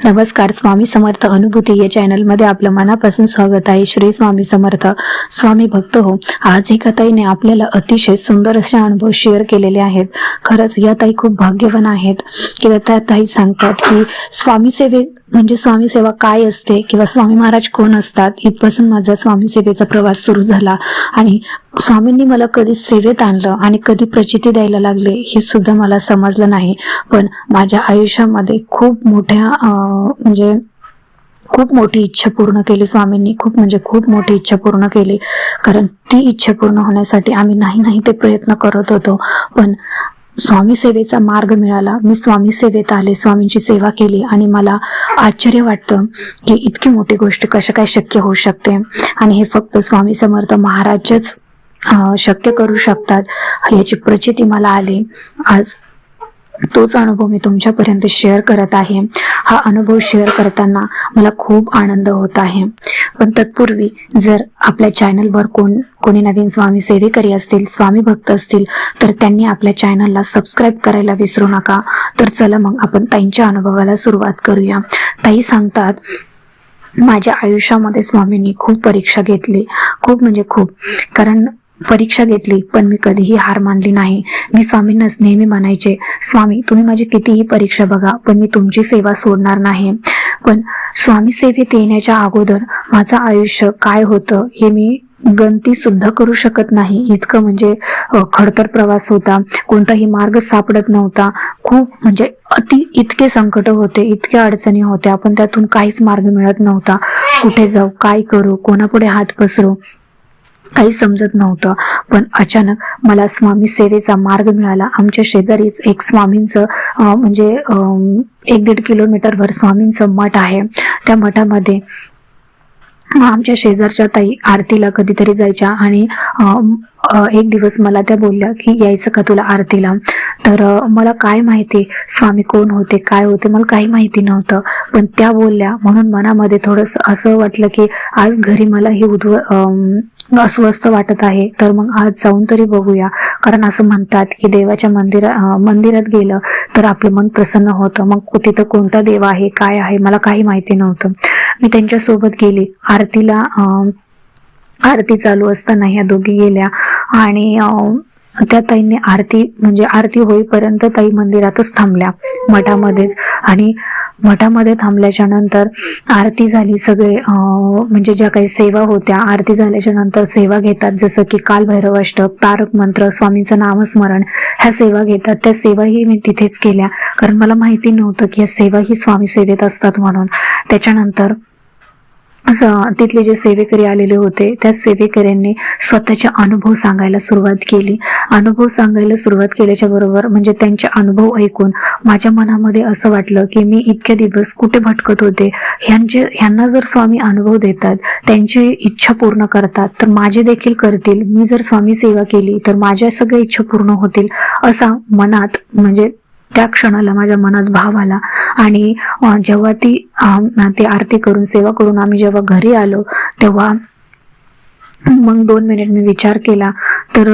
नमस्कार. स्वामी समर्थ अनुभूती या चॅनलमध्ये आपलं मनापासून स्वागत आहे. श्री स्वामी समर्थ. स्वामी भक्त हो, आज एका ताईने आपल्याला अतिशय सुंदर असे अनुभव शेअर केलेले आहेत. खरंच या ताई खूप भाग्यवान आहेत की त्या ताई सांगतात की स्वामी स्वामी सेवा काय असते किंवा स्वामी महाराज कोण असतात, इथपासून माझा स्वामी सेवेचा प्रवास सुरू झाला आणि स्वामींनी मला कधी सेवेत आणलं आणि कधी प्रचिती द्यायला लागले हे सुद्धा मला समजलं नाही. पण माझ्या आयुष्यामध्ये खूप मोठी इच्छा पूर्ण केली स्वामींनी. खूप मोठी इच्छा पूर्ण केली. कारण ती इच्छा पूर्ण होण्यासाठी आम्ही नाही ते प्रयत्न करत होतो. पण स्वामी सेवेचा मार्ग मिळाला. मी स्वामी सेवेत आले, स्वामींची सेवा केली आणि मला आश्चर्य वाटतं की इतकी मोठी गोष्ट कशा काय शक्य होऊ शकते आणि हे फक्त स्वामी समर्थ महाराजच शक्य करू शकतात याची प्रचिती मला आली. आज तोच अनुभव मी तुमच्यापर्यंत शेअर करत आहे. हा अनुभव शेअर करताना मला खूप आनंद होत आहे. पण तत्पूर्वी जर आपल्या चॅनलवर कोणी नवीन स्वामी सेवेकरी असतील, स्वामी भक्त असतील, तर त्यांनी आपल्या चॅनलला सबस्क्राईब करायला विसरू नका. तर चला मग आपण ताईंच्या अनुभवाला सुरुवात करूया. ताई सांगतात, माझ्या आयुष्यामध्ये स्वामींनी खूप परीक्षा घेतली. खूप कारण परीक्षा घेतली पण मी कधीही हार मानली नाही. मी स्वामींनाच नेहमी म्हणायचे, स्वामी तुम्ही माझी कितीही परीक्षा बघा पण मी तुमची सेवा सोडणार नाही. पण स्वामी सेवेत येण्याच्या अगोदर माझं आयुष्य काय होतं हे मी गणती सुद्धा करू शकत नाही. इतकं खडतर प्रवास होता. कोणताही मार्ग सापडत नव्हता. इतके संकट होते, इतक्या अडचणी होत्या, पण त्यातून काहीच मार्ग मिळत नव्हता. कुठे जाऊ, काय करू, कोणापुढे हात पसरू काही समजत नव्हतं. पण अचानक मला स्वामी सेवेचा मार्ग मिळाला. आमच्या शेजारीच एक स्वामींचं 1-1.5 किलोमीटरवर स्वामींचं मठ आहे. त्या मठामध्ये आमच्या शेजारच्या ताई आरतीला कधीतरी जायच्या आणि एक दिवस मला त्या बोलल्या की यायचं का तुला आरतीला. तर मला काय माहिती स्वामी कोण होते काय होते मला काही माहिती नव्हतं. पण त्या बोलल्या म्हणून मनामध्ये थोडंसं असं वाटलं की आज घरी मला अस्वस्थ वाटत आहे, तर मग आज जाऊन तरी बघूया. कारण असं म्हणतात की देवाच्या मंदिरात गेलं तर आपलं मन प्रसन्न होतं. मग तिथं कोणता देव आहे काय आहे मला काही माहिती नव्हतं. मी त्यांच्यासोबत गेली आरतीला. आरती चालू असताना ह्या दोघी गेल्या आणि त्या ताईंनी आरती होईपर्यंत ताई मंदिरातच थांबल्या मठामध्येच. आणि मठामध्ये थांबल्याच्या नंतर आरती झाली. सगळे ज्या काही सेवा होत्या, आरती झाल्याच्या नंतर सेवा घेतात, जसं की कालभैरवाष्टक, तारक मंत्र, स्वामींचं नामस्मरण, ह्या सेवा घेतात. त्या सेवाही मी तिथेच केल्या कारण मला माहिती नव्हतं की ह्या सेवाही स्वामी सेवेत असतात म्हणून. त्याच्यानंतर तिथले जे सेवेकरी आलेले होते त्या सेवेकऱ्यांनी स्वतःचे अनुभव सांगायला सुरुवात केली. अनुभव सांगायला सुरुवात केल्याच्या बरोबर त्यांचे अनुभव ऐकून माझ्या मनामध्ये असं वाटलं की मी इतके दिवस कुठे भटकत होते. ह्यांना जर स्वामी अनुभव देतात, त्यांची इच्छा पूर्ण करतात, तर माझे देखील करतील. मी जर स्वामी सेवा केली तर माझ्या सगळ्या इच्छा पूर्ण होतील असा मनात त्या क्षणाला माझ्या मनात भाव आला. आणि जेव्हा ती आरती करून सेवा करून आम्ही जेव्हा घरी आलो तेव्हा मग 2 मिनिट मी विचार केला. तर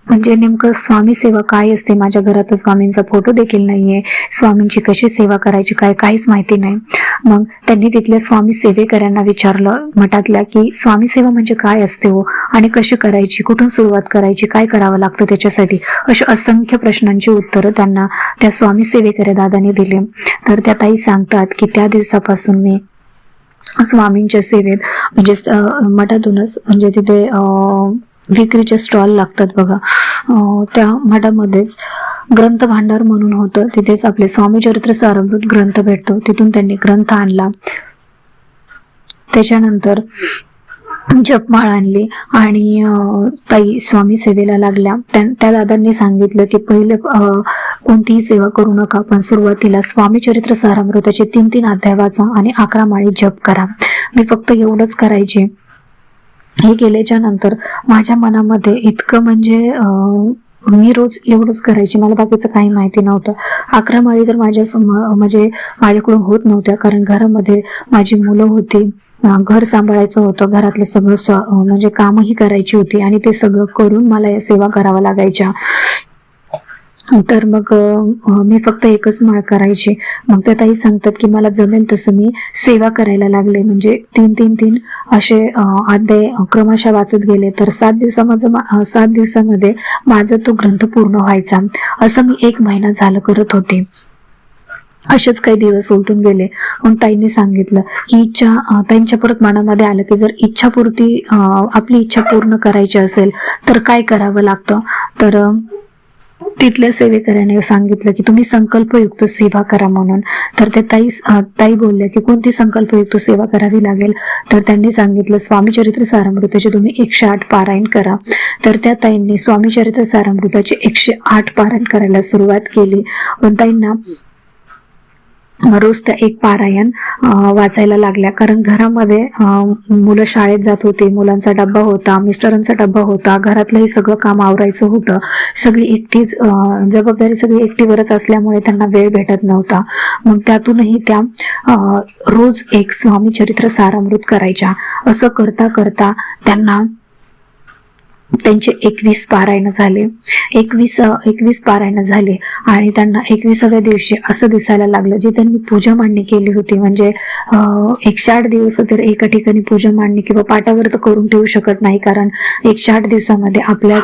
नेमकं स्वामी सेवा काय असते. माझ्या घरात स्वामींचा फोटो देखील नाहीये. स्वामींची कशी सेवा करायची काहीच माहिती नाही. मग त्यांनी तिथल्या स्वामी सेवेकऱ्यांना विचारलं मठातल्या की स्वामी सेवा काय असते हो आणि कशी करायची, कुठून सुरुवात करायची, काय करावं लागतं त्याच्यासाठी, अशा असंख्य प्रश्नांची उत्तरं त्यांना त्या स्वामी सेवेकऱ्या दादांनी दिले. तर त्या ताई सांगतात की त्या दिवसापासून मी स्वामींच्या सेवेत मठातूनच तिथे विक्रीचे स्टॉल लागतात बघा, त्या मठामध्येच ग्रंथ भांडार म्हणून होतं. तिथेच आपले स्वामी चरित्र सारामृत ग्रंथ भेटतो. तिथून त्यांनी ग्रंथ आणला. त्याच्यानंतर जपमाळ आणली आणि ताई स्वामी सेवेला लागल्या. त्या दादांनी सांगितलं की पहिले कोणतीही सेवा करू नका, पण सुरुवातीला स्वामी चरित्र सारामृताचे 3 अध्याय वाचा आणि 11 माळी जप करा. मी फक्त एवढंच करायचे. हे केल्याच्या नंतर माझ्या मनामध्ये इतकं मी रोज एवढंच करायची, मला बाकीचं काही माहिती नव्हतं. 11 माळी तर माझ्याकडून होत नव्हत्या कारण घरामध्ये माझी मुलं होती, घर सांभाळायचं होतं, घरातलं सगळं कामही करायची होती आणि ते सगळं करून मला या सेवा कराव्या लागायच्या. तर मग मी फक्त एकच माळ करायची. मग त्या ताई सांगतात की मला जमेल तसं मी सेवा करायला लागले. म्हणजे 3 असे अध्याय क्रमशः वाचत गेले. तर 7 दिवसामध्ये माझा तो ग्रंथ पूर्ण व्हायचा. असं मी 1 महिना झालं करत होते. असेच काही दिवस उलटून गेले. मग ताईंनी सांगितलं की ताईंच्या परत मनामध्ये आलं की जर इच्छापूर्ती आपली इच्छा पूर्ण करायची असेल तर काय करावं लागतं. तर तिथल्या सेवेकऱ्याने सांगितलं की तुम्ही संकल्पयुक्त सेवा करा म्हणून. तर ते ताई बोलल्या की कोणती संकल्पयुक्त सेवा करावी लागेल. तर त्यांनी सांगितलं स्वामी चरित्र सारामृताचे तुम्ही 108 पारायण करा. तर त्या ताईंनी स्वामी चरित्र सारामृताचे 108 पारायण करायला सुरुवात केली. पण ताईंना रोज त्या 1 पारायण वाचायला लागल्या. कारण घरामध्ये मुलं शाळेत जात होती, मुलांचा डब्बा होता, मिस्टरांचा डब्बा होता, घरातलंही सगळं काम आवरायचं होतं. सगळी एकटीच जबाबदारी सगळी एकटीवरच असल्यामुळे त्यांना वेळ भेटत नव्हता. मग त्यातूनही त्या रोज 1 स्वामी चरित्र सारामृत करायच्या. असं करता करता त्यांना त्यांचे 21 पारायण झाले. 21 पारायण झाले आणि त्यांना 21व्या दिवशी असं दिसायला लागलं जी त्यांनी पूजा मांडणी केली होती. म्हणजे 108 दिवस तर एका ठिकाणी पूजा मांडणी किंवा पाटावर तर करून ठेवू शकत नाही. कारण 108 दिवसामध्ये आपल्या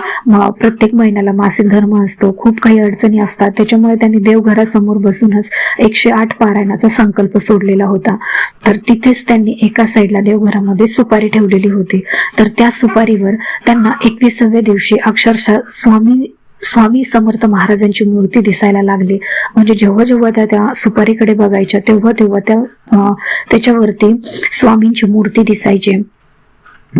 प्रत्येक महिन्याला मासिक धर्म असतो, खूप काही अडचणी असतात. त्याच्यामुळे त्यांनी देवघरासमोर बसूनच 108 पारायणाचा संकल्प सोडलेला होता. तर तिथेच त्यांनी एका साईडला देवघरामध्ये सुपारी ठेवलेली होती. तर त्या सुपारीवर त्यांना 21व्या दिवशी अक्षरशः स्वामी समर्थ महाराजांची मूर्ती दिसायला लागली. म्हणजे जेव्हा जेव्हा त्या सुपारीकडे बघायच्या तेव्हा त्याच्यावरती स्वामींची मूर्ती दिसायची.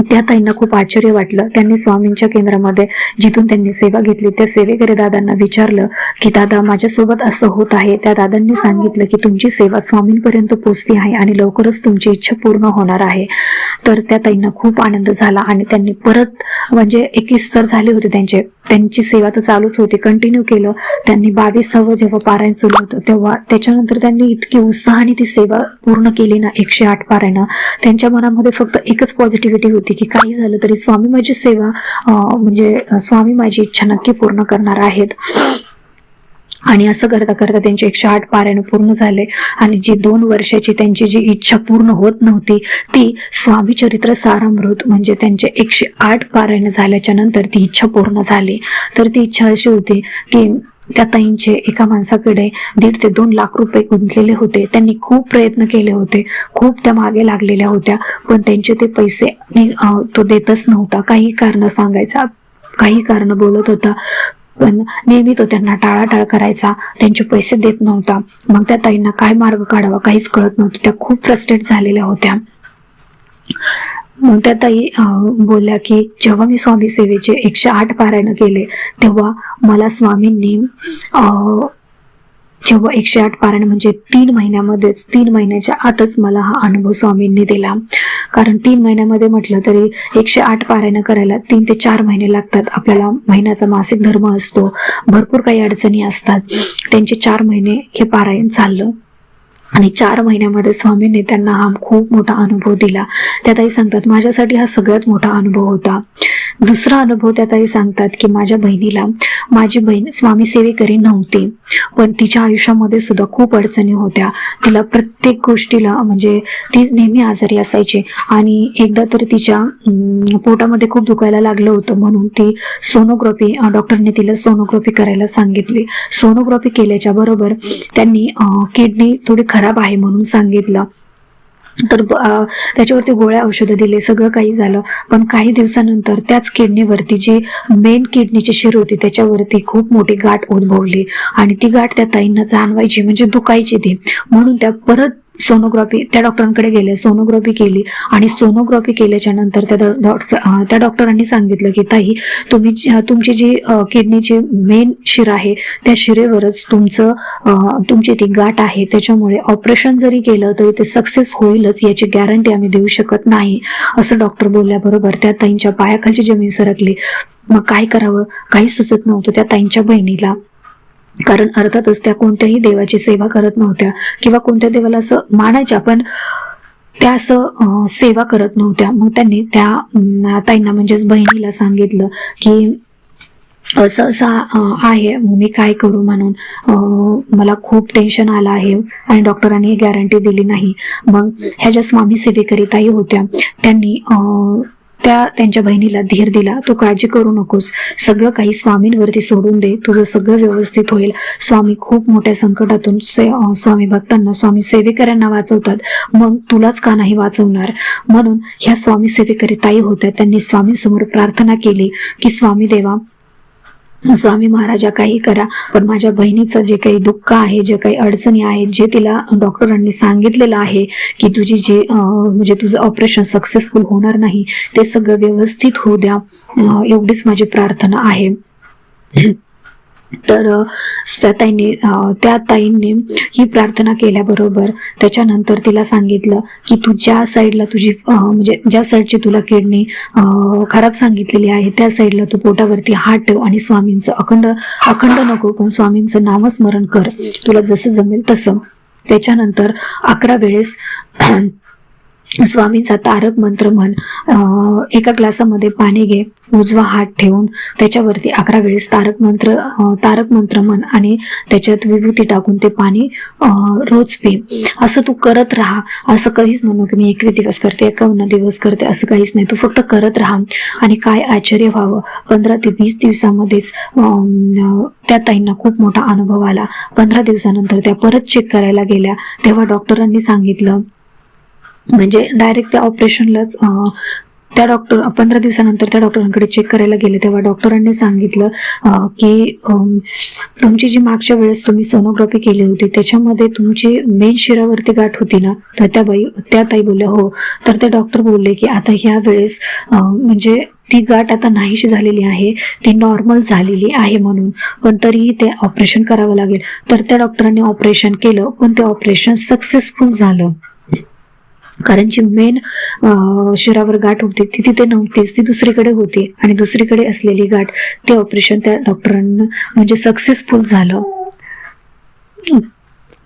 त्या ताईंना खूप आश्चर्य वाटलं. त्यांनी स्वामींच्या केंद्रामध्ये जिथून त्यांनी सेवा घेतली त्या सेवेकरी दादांना विचारलं की दादा माझ्यासोबत असं होत आहे. त्या दादांनी सांगितलं की तुमची सेवा स्वामींपर्यंत पोहोचली आहे आणि लवकरच तुमची इच्छा पूर्ण होणार आहे. तर त्या ताईंना खूप आनंद झाला आणि त्यांनी परत म्हणजे 21 तर झाले होते त्यांची सेवा तर चालूच होती, कंटिन्यू केलं त्यांनी. 22वं जेव्हा पारायण सुरू होतं तेव्हा त्याच्यानंतर त्यांनी इतकी उत्साहाने ती सेवा पूर्ण केली ना 108 पारायण. त्यांच्या मनामध्ये फक्त एकच पॉझिटिव्हिटी होती की काही झालं तरी स्वामी माझी सेवा म्हणजे स्वामी माझी इच्छा नक्की पूर्ण करणार आहेत. आणि असं करता करता त्यांचे 108 पारायण पूर्ण झाले आणि जी 2 वर्षाची त्यांची जी इच्छा पूर्ण होत नव्हती ती स्वामी चरित्र सारामृत म्हणजे त्यांचे 108 पारायण झाल्याच्या नंतर ती इच्छा पूर्ण झाली. तर ती इच्छा अशी होती की त्या ताईंचे एका माणसाकडे 1.5 ते 2 लाख रुपये गुंतलेले होते. त्यांनी खूप प्रयत्न केले होते, खूप त्या मागे लागलेल्या होत्या, पण त्यांचे ते पैसे तो देतच नव्हता. काही कारण सांगायचा, काही कारण बोलत होता, पण नेहमी तो त्यांना टाळाटाळ करायचा, त्यांचे पैसे देत नव्हता. मग त्या ताईंना काय मार्ग काढावा काहीच कळत नव्हतं. त्या खूप फ्रस्ट्रेट झालेल्या होत्या. मग त्या ताई बोलल्या की जेव्हा मी स्वामी सेवेचे 108 पारायण केले तेव्हा मला स्वामींनी जेव्हा 108 पारायण म्हणजे 3 महिन्याच्या आतच मला हा अनुभव स्वामींनी दिला. कारण 3 महिन्यामध्ये म्हटलं तरी 108 पारायण करायला 3 ते 4 महिने लागतात. आपल्याला महिन्याचा मासिक धर्म असतो, भरपूर काही अडचणी असतात. त्यांचे 4 महिने हे पारायण चाललं आणि 4 महिन्यामध्ये स्वामींनी त्यांना हा खूप मोठा अनुभव दिला. त्या ताई सांगतात माझ्यासाठी हा सगळ्यात मोठा अनुभव होता. दुसरा अनुभव त्या ताई सांगतात की माझ्या बहिणीला, माझी बहीण स्वामी सेवेकरी नव्हती पण तिच्या आयुष्यामध्ये सुद्धा खूप अडचणी होत्या. तिला प्रत्येक गोष्टीला म्हणजे ती नेहमी आजारी असायची आणि एकदा तर तिच्या पोटामध्ये खूप दुखायला लागलं होतं म्हणून ती सोनोग्राफी, डॉक्टरने तिला सोनोग्राफी करायला सांगितली. सोनोग्राफी केल्याच्या बरोबर त्यांनी किडनी थोडी खराब आहे म्हणून सांगितलं. तर त्याच्यावरती गोळ्या औषधं दिले, सगळं काही झालं. पण काही दिवसानंतर त्याच किडनीवरती जी मेन किडनीची शिर होती त्याच्यावरती खूप मोठी गाठ उद्भवली आणि ती गाठ त्या ताईंना जाणवायची, म्हणजे दुखायची ती. म्हणून त्या परत सोनोग्राफी त्या डॉक्टरांकडे गेले, सोनोग्राफी केली आणि सोनोग्राफी केल्याच्या नंतर त्या डॉक्टरांनी सांगितलं की ताई तुमची जी किडनीची मेन शिर आहे त्या शिरेवरच तुमची ती गाठ आहे, त्याच्यामुळे ऑपरेशन जरी केलं तरी ते सक्सेस होईलच याची गॅरंटी आम्ही देऊ शकत नाही, असं डॉक्टर बोलल्याबरोबर त्या ताईंच्या पायाखालची जमीन सरकली. मग काय करावं काही सुचत नव्हतं त्या ताईंच्या बहिणीला. कारण अर्थातच त्या कोणत्याही देवाची सेवा करत नव्हत्या किंवा कोणत्या देवाला असं मानायच्या, पण त्या असं सेवा करत नव्हत्या. मग त्यांनी त्या ताईंना म्हणजेच बहिणीला सांगितलं की असं असं आहे, मग मी काय करू म्हणून मला खूप टेन्शन आलं आहे आणि डॉक्टरांनी गॅरंटी दिली नाही. मग ह्या ज्या स्वामी सेवेकरी ताई होत्या त्यांनी त्यांच्या बहिणीला धीर दिला, तू काळजी करू नकोस, सगळं काही स्वामींवरती सोडून दे, तुझं सगळं व्यवस्थित होईल. स्वामी खूप मोठ्या संकटातून स्वामी भक्तांना, स्वामी सेवेकऱ्यांना वाचवतात, मग तुलाच का नाही वाचवणार. म्हणून ह्या स्वामी सेवेकरी ताई होत्या, त्यांनी स्वामींसमोर प्रार्थना केली की स्वामी देवा, स्वामी महाराजा काही करा, पण माझ्या बहिणीचं जे काही दुःख आहे, जे काही अडचणी आहेत, जे तिला डॉक्टरांनी सांगितलेलं आहे की तुझी जे म्हणजे तुझं ऑपरेशन सक्सेसफुल होणार नाही, ते सगळं व्यवस्थित होऊ द्या, एवढीच माझी प्रार्थना आहे. तर त्या ताईंनी ही प्रार्थना केल्याबरोबर त्याच्यानंतर तिला सांगितलं की तू ज्या साईडला तुझी म्हणजे ज्या साईडची तुला किडनी खराब सांगितलेली आहे त्या साईडला तू पोटावरती हात ठेव आणि स्वामींचं अखंड नको पण स्वामींचं नामस्मरण कर, तुला जसं जमेल तसं. त्याच्यानंतर 11 वेळेस स्वामींचा तारक मंत्र म्हण, एका ग्लासामध्ये पाणी घे, उजवा हात ठेवून त्याच्यावरती 11 वेळेस तारक मंत्र म्हण आणि त्याच्यात विभूती टाकून ते पाणी रोज पी. असं तू करत राहा, असं काहीच म्हणू की मी 21 दिवस करते, 51 दिवस करते, असं काहीच नाही. तू फक्त करत राहा आणि काय आश्चर्य व्हावं, 15 ते 20 दिवसामध्येच त्या ताईंना खूप मोठा अनुभव आला. 15 दिवसानंतर त्या परत चेक करायला गेल्या, तेव्हा डॉक्टरांनी सांगितलं, म्हणजे डायरेक्ट त्या ऑपरेशनलाच त्या 15 दिवसानंतर त्या डॉक्टरांकडे चेक करायला गेले, तेव्हा डॉक्टरांनी सांगितलं की तुमची जी मागच्या वेळेस तुम्ही सोनोग्राफी केली होती त्याच्यामध्ये तुमची मेन शिरावरती गाठ होती ना. तर त्या ताई बोलल्या हो. तर ते डॉक्टर बोलले की आता ह्या वेळेस म्हणजे ती गाठ आता नाहीशी झालेली आहे, ती नॉर्मल झालेली आहे म्हणून, पण तरीही ते ऑपरेशन करावं लागेल. तर त्या डॉक्टरांनी ऑपरेशन केलं, पण ते ऑपरेशन सक्सेसफुल झालं, कारण जी मेन शिरावर गाठ होती ती तिथे नव्हतीच, ती दुसरीकडे होती आणि दुसरीकडे असलेली गाठ ते ऑपरेशन त्या डॉक्टरांना म्हणजे सक्सेसफुल झालं.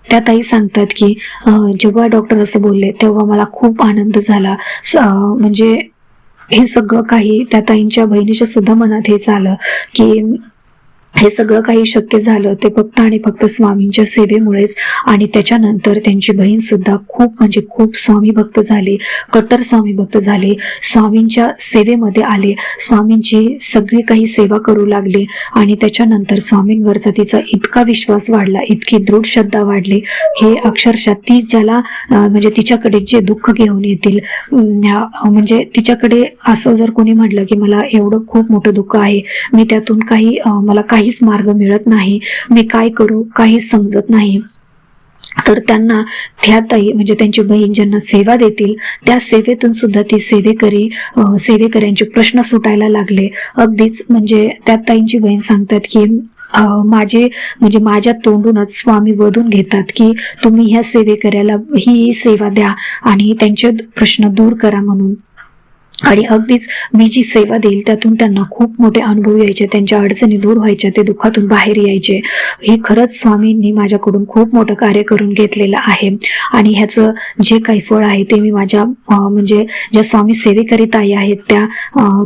त्या ताई सांगतात की जेव्हा डॉक्टर असं बोलले तेव्हा मला खूप आनंद झाला. म्हणजे हे सगळं काही त्या ताईंच्या बहिणीच्या सुद्धा मनात हेच आलं की हे सगळं काही शक्य झालं ते फक्त आणि फक्त स्वामींच्या सेवेमुळेच. आणि त्याच्यानंतर त्यांची बहीण सुद्धा खूप म्हणजे खूप स्वामी भक्त झाली, कट्टर स्वामी भक्त झाले, स्वामींच्या सेवेमध्ये आले, स्वामींची सगळी काही सेवा करू लागले. आणि त्याच्यानंतर स्वामींवरचा तिचा इतका विश्वास वाढला, इतकी दृढ श्रद्धा वाढली, हे अक्षरशः ती ज्याला म्हणजे तिच्याकडे जे दुःख घेऊन येतील, म्हणजे तिच्याकडे असं जर कोणी म्हटलं की मला एवढं खूप मोठं दुःख आहे, मी त्यातून मला काहीच मार्ग मिळत नाही, मी काय करू काहीच समजत नाही, तर त्यांना त्या ताई म्हणजे त्यांची बहीण ज्यांना सेवा देतील त्या सेवेतून सुद्धा ती सेवेकऱ्यांचे प्रश्न सुटायला लागले. अगदीच म्हणजे त्या ताईंची बहीण सांगतात की माझ्या तोंडूनच स्वामी वधून घेतात की तुम्ही ह्या सेवेकऱ्याला ही सेवा द्या आणि त्यांचे प्रश्न दूर करा म्हणून. आणि अगदीच मी जी सेवा देईल त्यातून त्यांना खूप मोठे अनुभव यायचे, त्यांच्या अडचणी दूर व्हायच्या, ते दुःखातून बाहेर यायचे. हे खरंच स्वामींनी माझ्याकडून खूप मोठं कार्य करून घेतलेलं आहे आणि ह्याचं जे काही फळ आहे ते मी माझ्या म्हणजे ज्या स्वामी सेवेकरी ताई आहेत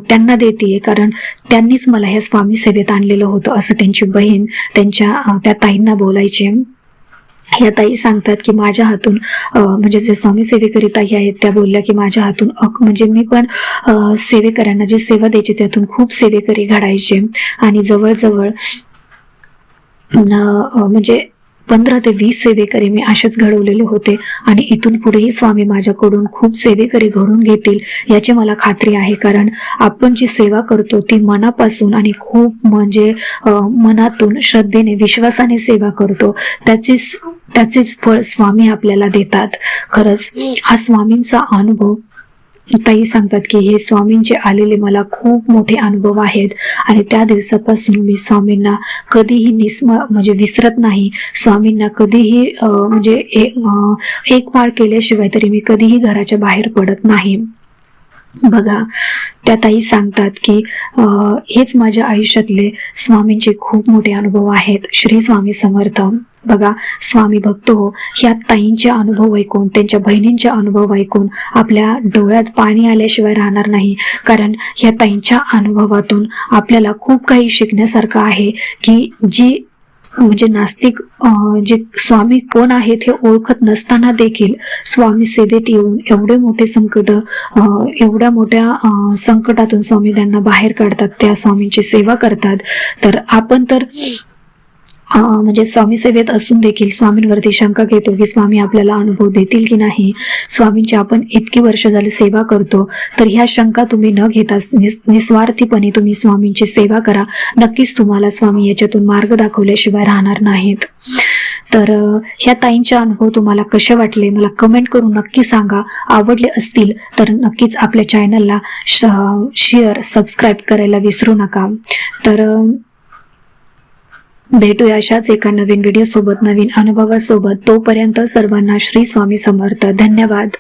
त्यांना देते, कारण त्यांनीच मला ह्या स्वामी सेवेत आणलेलं होतं असं त्यांची बहीण त्या ताईंना बोलायचे. या ताई सांगतात की माझ्या हातून म्हणजे जे स्वामी सेवेकरी ताई आहेत त्या बोलल्या की माझ्या हातून म्हणजे मी पण सेवेकऱ्यांना जी सेवा द्यायची त्यातून खूप सेवेकरी घडायचे आणि जवळजवळ म्हणजे 15 ते 20 सेवेकरी मी असेच घडवलेले होते आणि इथून पुढेही स्वामी माझ्याकडून खूप सेवेकरी घडून घेतील याची मला खात्री आहे. कारण आपण जी सेवा करतो ती मनापासून आणि खूप म्हणजे मनातून श्रद्धेने विश्वासाने सेवा करतो, त्याचेच फळ स्वामी आपल्याला देतात. खरंच हा स्वामींचा अनुभव ताई सांगतात की हे स्वामींचे आलेले मला खूप मोठे अनुभव आहेत आणि त्या दिवसापासून मी स्वामींना कधीही म्हणजे विसरत नाही. स्वामींना कधीही म्हणजे एक माळ केल्याशिवाय तरी मी कधीही घराच्या बाहेर पडत नाही. बघा, त्या ताई सांगतात की हेच माझ्या आयुष्यातले स्वामींचे खूप मोठे अनुभव आहेत. श्री स्वामी समर्थ. बघा, स्वामी भक्त हो, ह्या ताईंचे अनुभव ऐकून, त्यांच्या बहिणींचे अनुभव ऐकून आपल्या डोळ्यात पाणी आल्याशिवाय राहणार नाही. कारण ह्या ताईंच्या अनुभवातून आपल्याला खूप काही शिकण्यासारखं आहे की जी म्हणजे नास्तिक जे स्वामी कोण आहेत हे ओळखत नसताना देखील स्वामी सेवेत येऊन एवढे मोठे संकट, एवढ्या मोठ्या संकटातून स्वामी त्यांना बाहेर काढतात, त्या स्वामींची सेवा करतात. तर आपण तर म्हणजे स्वामी सेवेत असून देखील स्वामींवरती शंका घेतो की स्वामी आपल्याला अनुभव देतील की नाही. स्वामींची आपण इतकी वर्ष झाली सेवा करतो, तर ह्या शंका तुम्ही न घेता निस्वार्थीपणे तुम्ही स्वामींची सेवा करा. नक्कीच तुम्हाला स्वामी याच्यातून मार्ग दाखवल्याशिवाय राहणार नाहीत. तर ह्या ताईंचे अनुभव तुम्हाला कसे वाटले मला कमेंट करून नक्की सांगा. आवडले असतील तर नक्कीच आपल्या चॅनलला शेअर, सबस्क्राईब करायला विसरू नका. तर भेटूया अशाच एका नवीन व्हिडिओ सोबत, नवीन अनुभवासोबत. तोपर्यंत सर्वांना श्री स्वामी समर्थ. धन्यवाद.